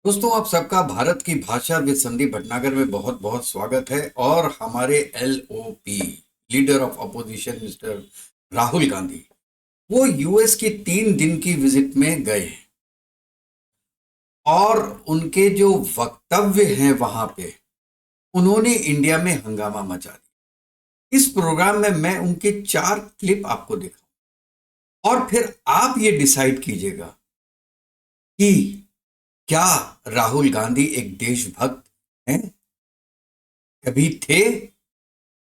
दोस्तों, आप सबका भारत की भाषा विद संदीप भटनागर में बहुत बहुत स्वागत है। और हमारे LOP leader of opposition mister Rahul Gandhi वो यूएस की 3 दिन की विजिट में गए हैं। और उनके जो वक्तव्य हैं वहां पे उन्होंने इंडिया में हंगामा मचा दिया। इस प्रोग्राम में मैं उनके 4 क्लिप आपको दिखाऊं और फिर आप ये डिसाइड कीजिएगा कि क्या राहुल गांधी एक देशभक्त हैं, कभी थे,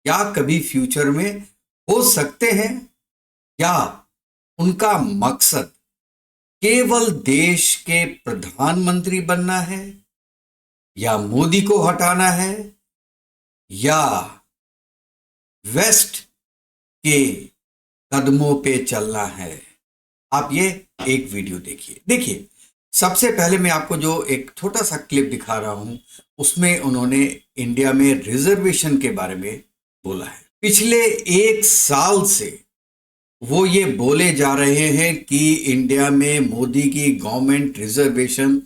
या कभी फ्यूचर में हो सकते हैं, या उनका मकसद केवल देश के प्रधानमंत्री बनना है, या मोदी को हटाना है, या वेस्ट के कदमों पे चलना है। आप ये एक वीडियो देखिए। सबसे पहले मैं आपको जो एक छोटा सा क्लिप दिखा रहा हूं उसमें उन्होंने इंडिया में रिजर्वेशन के बारे में बोला है। पिछले 1 साल से वो ये बोले जा रहे हैं कि इंडिया में मोदी की गवर्नमेंट रिजर्वेशन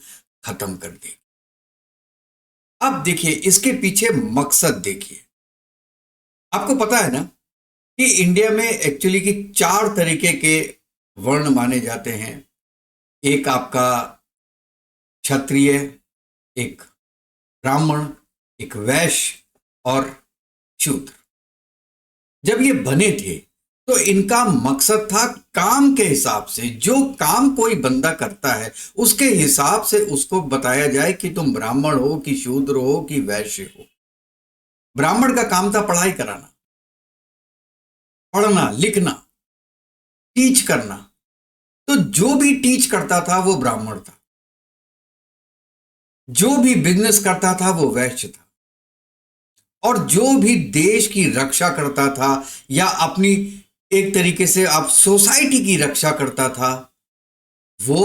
खत्म कर देगी। अब देखिए इसके पीछे मकसद देखिए। आपको पता है ना कि इंडिया में एक्चुअली की 4 तरीके के वर्ण माने जाते हैं। एक आपका क्षत्रिय, एक ब्राह्मण, एक वैश्य और शूद्र। जब ये बने थे तो इनका मकसद था काम के हिसाब से, जो काम कोई बंदा करता है उसके हिसाब से उसको बताया जाए कि तुम ब्राह्मण हो कि शूद्र हो कि वैश्य हो। ब्राह्मण का काम था पढ़ाई कराना, पढ़ना लिखना, टीच करना। तो जो भी टीच करता था वो ब्राह्मण था, जो भी बिजनेस करता था वो वैश्य था, और जो भी देश की रक्षा करता था या अपनी एक तरीके से आप सोसाइटी की रक्षा करता था वो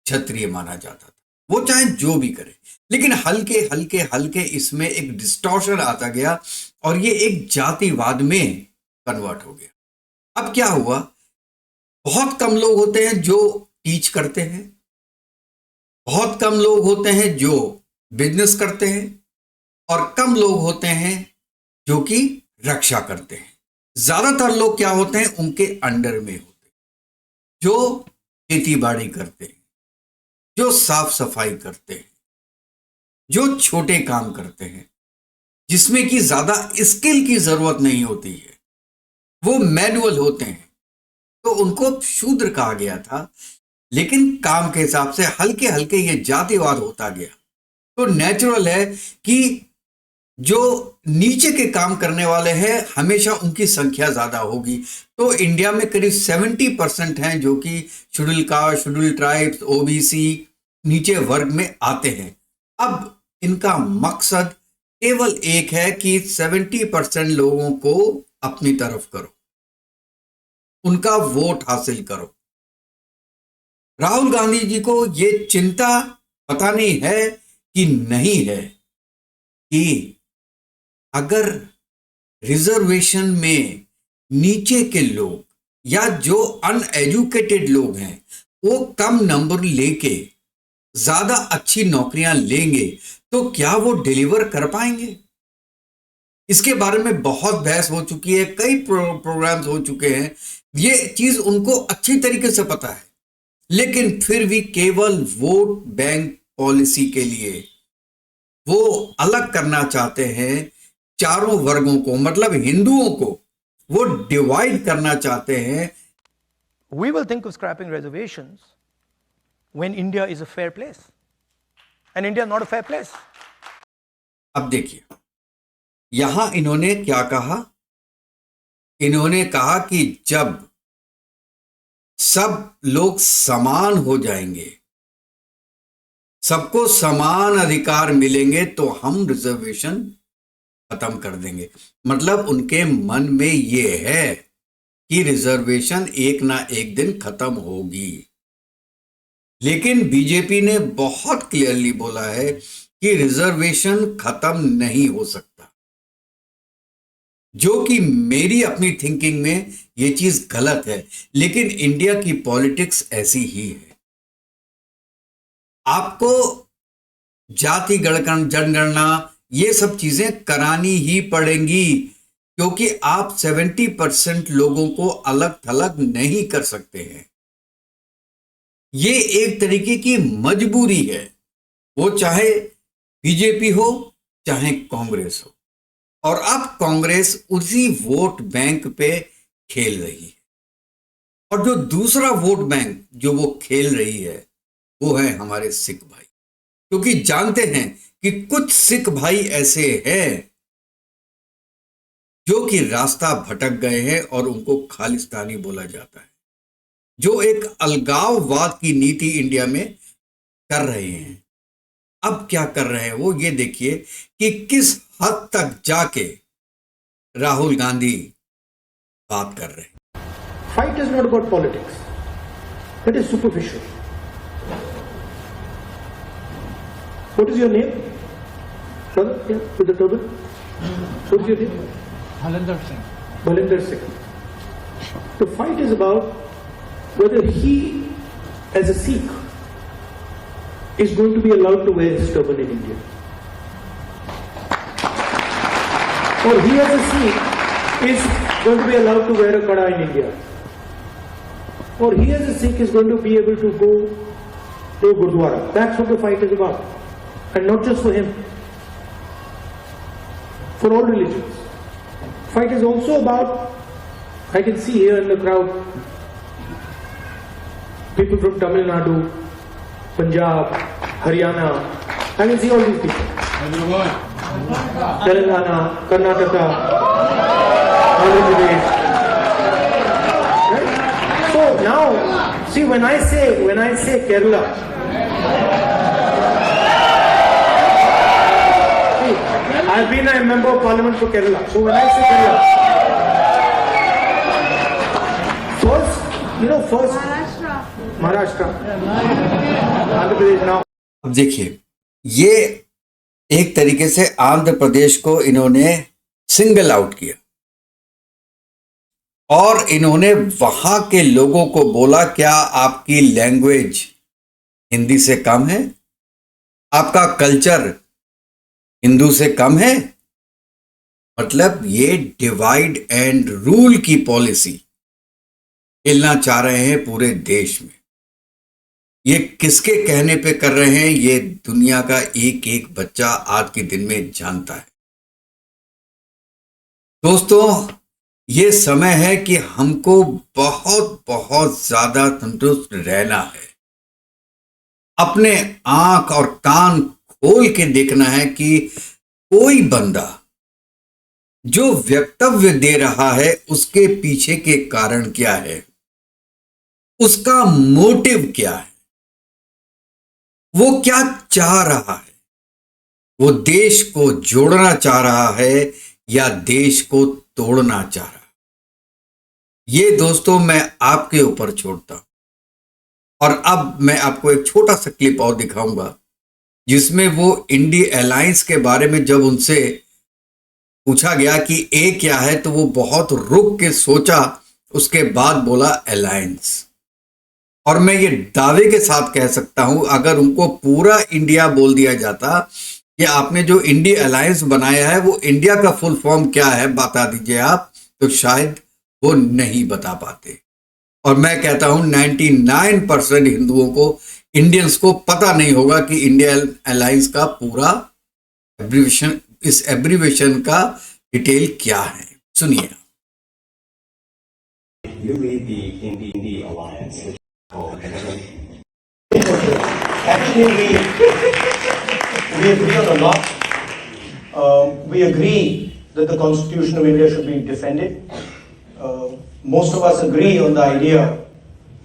क्षत्रिय माना जाता था। वो चाहे जो भी करे, लेकिन हल्के हल्के हल्के इसमें एक डिस्टॉर्शन आता गया और ये एक जातिवाद में कन्वर्ट हो गया। अब क्या हुआ, बहुत कम लोग होते हैं जो टीच करते हैं, बहुत कम लोग होते हैं जो बिजनेस करते हैं, और कम लोग होते हैं जो कि रक्षा करते हैं। ज्यादातर लोग क्या होते हैं, उनके अंडर में होते हैं, जो खेती बाड़ी करते हैं, जो साफ सफाई करते हैं, जो छोटे काम करते हैं, जिसमें कि ज्यादा स्किल की जरूरत नहीं होती है, वो मैनुअल होते हैं। तो उनको शूद्र कहा गया था। लेकिन काम के हिसाब से हल्के हल्के ये जातिवाद होता गया। तो नेचुरल है कि जो नीचे के काम करने वाले हैं हमेशा उनकी संख्या ज्यादा होगी। तो इंडिया में करीब 70% हैं जो कि schedule caste, schedule tribes, OBC नीचे वर्ग में आते हैं। अब इनका मकसद केवल एक है कि 70% लोगों को अपनी तरफ करो, उनका वोट हासिल करो। राहुल गांधी जी को यह चिंता पता नहीं है कि नहीं है कि अगर रिजर्वेशन में नीचे के लोग या जो अनएजुकेटेड लोग हैं वो कम नंबर लेके ज्यादा अच्छी नौकरियां लेंगे तो क्या वो डिलीवर कर पाएंगे। इसके बारे में बहुत बहस हो चुकी है, कई प्रोग्राम्स हो चुके हैं। ये चीज उनको अच्छी तरीके से पता है, लेकिन फिर भी केवल वोट बैंक पॉलिसी के लिए वो अलग करना चाहते हैं। चारों वर्गों को, मतलब हिंदुओं को वो डिवाइड करना चाहते हैं। We will think of scrapping reservations when India is a fair place. And India is not a fair place. अब देखिए यहां इन्होंने क्या कहा। इन्होंने कहा कि जब सब लोग समान हो जाएंगे, सबको समान अधिकार मिलेंगे, तो हम रिजर्वेशन खत्म कर देंगे। मतलब उनके मन में ये है कि रिजर्वेशन एक ना एक दिन खत्म होगी। लेकिन बीजेपी ने बहुत क्लियरली बोला है कि रिजर्वेशन खत्म नहीं हो सकता, जो कि मेरी अपनी थिंकिंग में ये चीज गलत है। लेकिन इंडिया की पॉलिटिक्स ऐसी ही है। आपको जाति जनगणना, ये सब चीजें करानी ही पड़ेंगी, क्योंकि आप 70% लोगों को अलग थलग नहीं कर सकते हैं। ये एक तरीके की मजबूरी है, वो चाहे बीजेपी हो चाहे कांग्रेस हो। और अब कांग्रेस उसी वोट बैंक पे खेल रही है, और जो दूसरा वोट बैंक जो वो खेल रही है वो है हमारे सिख भाई, क्योंकि जानते हैं कि कुछ सिख भाई ऐसे हैं जो कि रास्ता भटक गए हैं और उनको खालिस्तानी बोला जाता है, जो एक अलगाववाद की नीति इंडिया में कर रहे हैं। अब क्या कर रहे हैं वो, ये देखिए कि किस हद तक जाके राहुल गांधी बात कर रहे हैं। Fight is not about politics. That is superficial. What is your name? Brother, yeah, with the turban. What is your name? Bhalinder Singh. Bhalinder Singh. The fight is about whether he, as a Sikh, is going to be allowed to wear his turban in India. Or he, as a Sikh, is going to be allowed to wear a kada in India. Or he, as a Sikh, is going to be able to go to a Gurdwara. That's what the fight is about. And not just for him. For all religions. Fight is also about, I can see here in the crowd, people from Tamil Nadu, Punjab, Haryana. I can see all these people. Telangana, Karnataka, Andhra Pradesh. Right? So now, see, when I say Kerala, see, I've been a member of parliament for Kerala. So when I say Kerala, first Maharashtra, Andhra Pradesh now. अब देखिए, ये एक तरीके से आंध्र प्रदेश को इन्होंने single out किया और इन्होंने वहां के लोगों को बोला, क्या आपकी लैंग्वेज हिंदी से कम है? आपका कल्चर हिंदू से कम है? मतलब ये डिवाइड एंड रूल की पॉलिसी खेलना चाह रहे हैं पूरे देश में। ये किसके कहने पे कर रहे हैं, ये दुनिया का एक एक बच्चा आज के दिन में जानता है। दोस्तों, ये समय है कि हमको बहुत बहुत ज्यादा तंदुरुस्त रहना है। अपने आंख और कान खोल के देखना है कि कोई बंदा जो वक्तव्य दे रहा है उसके पीछे के कारण क्या है, उसका मोटिव क्या है, वो क्या चाह रहा है, वो देश को जोड़ना चाह रहा है या देश को तोड़ना चाह रहा है। ये दोस्तों मैं आपके ऊपर छोड़ता हूं। और अब मैं आपको एक छोटा सा क्लिप और दिखाऊंगा जिसमें वो इंडी अलायंस के बारे में जब उनसे पूछा गया कि ए क्या है, तो वो बहुत रुक के सोचा, उसके बाद बोला अलायंस। और मैं ये दावे के साथ कह सकता हूं, अगर उनको पूरा इंडिया बोल दिया जाता कि आपने जो इंडी अलायंस बनाया है वो इंडिया का फुल फॉर्म क्या है बता दीजिए आप, तो शायद वो नहीं बता पाते। और मैं कहता हूं 99% हिंदुओं को, इंडियंस को पता नहीं होगा कि इंडिया अलायंस का पूरा एब्रीविएशन, इस एब्रीविएशन का डिटेल क्या है। सुनिए। You lead the Indie Alliance. Actually, we agree on a lot. We agree that the Constitution of India should be defended. Most of us agree on the idea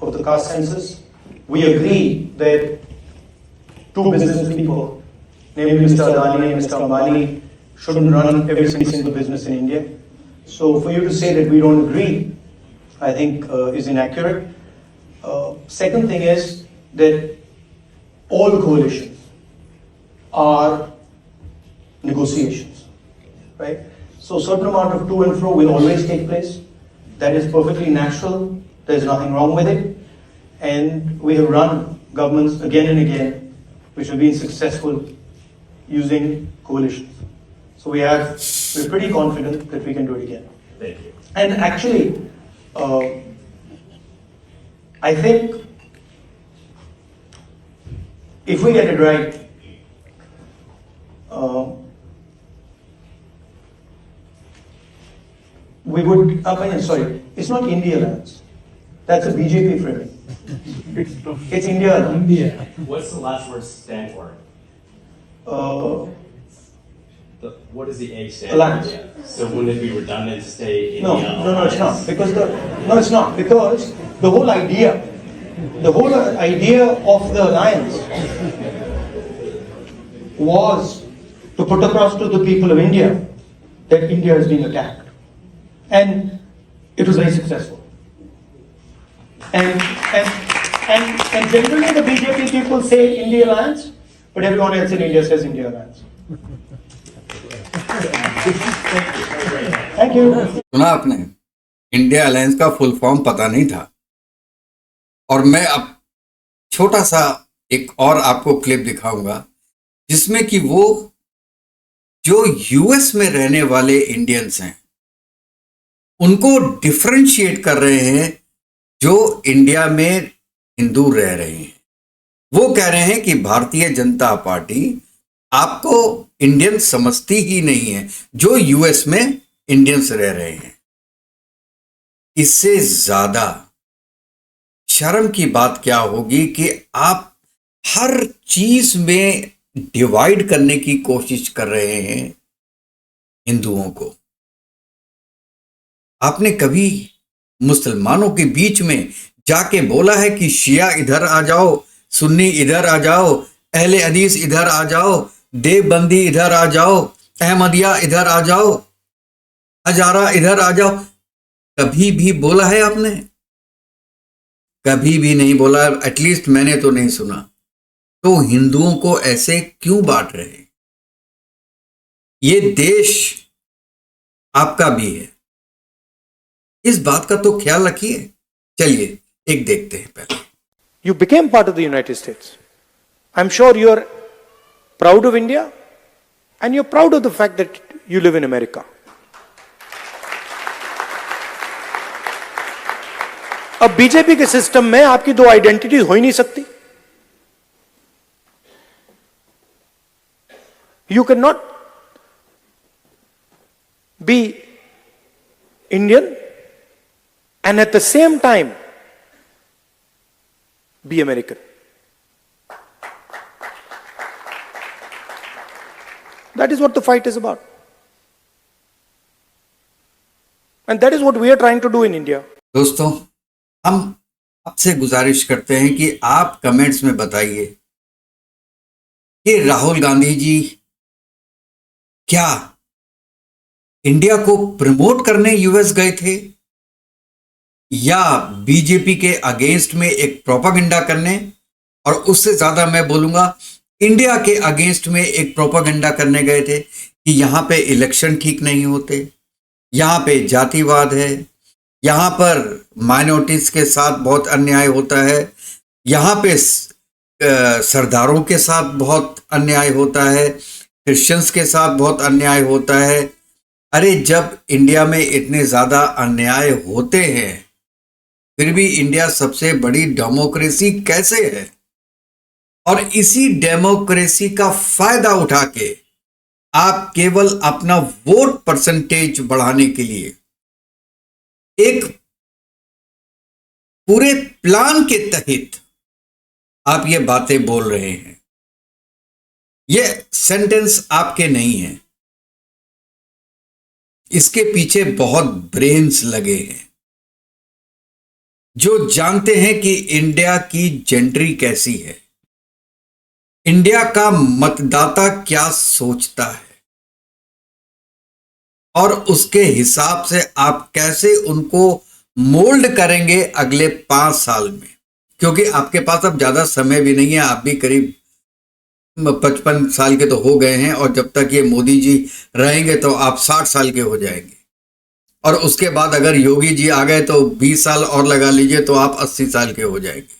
of the caste census. We agree that two business people, namely Mr. Adani and Mr. Ambani, shouldn't run every single business in India. So for you to say that we don't agree, I think is inaccurate. Second thing is that all coalitions are negotiations, right? So a certain amount of to and fro will always take place. That is perfectly natural. There's nothing wrong with it. And we have run governments again and again, which have been successful using coalitions. So we're pretty confident that we can do it again. Thank you. And actually, I think if we get it right, we would, sorry, it's not India Alliance. That's a BJP framing. It's India Alliance. What's the last word stand for? What does the A stand Alliance. for? So wouldn't it be redundant to say No, India no, it's not. Alliance? Because it's not. Because the whole idea of the alliance was to put across to the people of India that India is being attacked. And it was very successful. And generally the BJP people say India Alliance, but everyone else in India says India Alliance. Thank you. सुना आपने, India alliance का full form पता नहीं था। और मैं अब छोटा सा एक और आपको क्लिप दिखाऊंगा जिसमें कि वो जो यूएस में रहने वाले इंडियंस हैं उनको डिफरेंशिएट कर रहे हैं जो इंडिया में हिंदू रह रहे हैं। वो कह रहे हैं कि भारतीय जनता पार्टी आपको इंडियन समझती ही नहीं है जो यूएस में इंडियंस रह रहे हैं। इससे ज्यादा शर्म की बात क्या होगी कि आप हर चीज में डिवाइड करने की कोशिश कर रहे हैं हिंदुओं को। आपने कभी मुसलमानों के बीच में जाके बोला है कि शिया इधर आ जाओ, सुन्नी इधर आ जाओ, अहले हदीस इधर आ जाओ, देवबंदी इधर आ जाओ, अहमदिया इधर आ जाओ, हजारा इधर आ जाओ? कभी भी बोला है आपने? कभी भी नहीं बोला। एटलीस्ट मैंने तो नहीं सुना। तो हिंदुओं को ऐसे क्यों बांट रहे हैं? ये देश आपका भी है, इस बात का तो ख्याल रखिए। चलिए एक देखते हैं पहले। You became part of the United States. I'm sure you're proud of India and you're proud of the fact that you live in America. अब बीजेपी के सिस्टम में आपकी दो आइडेंटिटीज हो ही नहीं सकती। You cannot be Indian and at the same time be American. That is what the fight is about. And that is what we are trying to do in India. दोस्तों, हम आपसे गुजारिश करते हैं कि आप कमेंट्स में बताइए कि राहुल गांधी जी क्या इंडिया को प्रमोट करने यूएस गए थे या बीजेपी के अगेंस्ट में एक प्रोपागेंडा करने, और उससे ज्यादा मैं बोलूंगा इंडिया के अगेंस्ट में एक प्रोपागेंडा करने गए थे कि यहां पे इलेक्शन ठीक नहीं होते, यहां पे जातिवाद है, यहां पर माइनॉरिटीज के साथ बहुत अन्याय होता है, यहां पे सरदारों के साथ बहुत अन्याय होता है, क्रिश्चियंस के साथ बहुत अन्याय होता है। अरे जब इंडिया में इतने ज्यादा अन्याय होते हैं फिर भी इंडिया सबसे बड़ी डेमोक्रेसी कैसे है? और इसी डेमोक्रेसी का फायदा उठा के आप केवल अपना वोट परसेंटेज बढ़ाने के लिए एक पूरे प्लान के तहत आप ये बातें बोल रहे हैं। ये सेंटेंस आपके नहीं है, इसके पीछे बहुत ब्रेन्स लगे हैं जो जानते हैं कि इंडिया की जेंट्री कैसी है, इंडिया का मतदाता क्या सोचता है और उसके हिसाब से आप कैसे उनको मोल्ड करेंगे अगले 5 साल में। क्योंकि आपके पास अब ज्यादा समय भी नहीं है, आप भी करीब 55 साल के तो हो गए हैं और जब तक ये मोदी जी रहेंगे तो आप 60 साल के हो जाएंगे, और उसके बाद अगर योगी जी आ गए तो 20 साल और लगा लीजिए तो आप 80 साल के हो जाएंगे।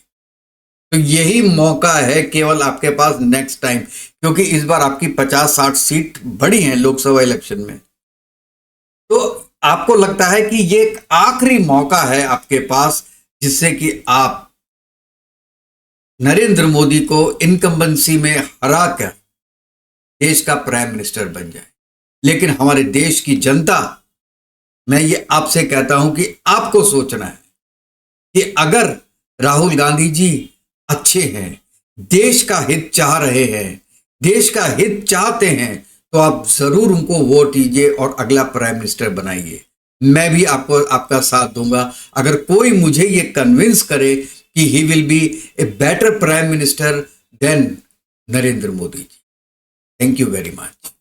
तो यही मौका है केवल आपके पास नेक्स्ट टाइम, क्योंकि इस बार आपकी 50-60 सीट बड़ी हैं लोकसभा इलेक्शन में। तो आपको लगता है कि ये एक आखिरी मौका है आपके पास जिससे कि आप नरेंद्र मोदी को इनकम्बेंसी में हराकर देश का प्राइम मिनिस्टर बन जाए। लेकिन हमारे देश की जनता, मैं ये आपसे कहता हूं कि आपको सोचना है कि अगर राहुल गांधी जी अच्छे हैं, देश का हित चाह रहे हैं, देश का हित चाहते हैं, तो आप जरूर उनको वोट दीजिए और अगला प्राइम मिनिस्टर बनाइए। मैं भी आपको आपका साथ दूंगा अगर कोई मुझे ये कन्विंस करे कि he will be a better prime minister than Narendra Modi ji. Thank you very much.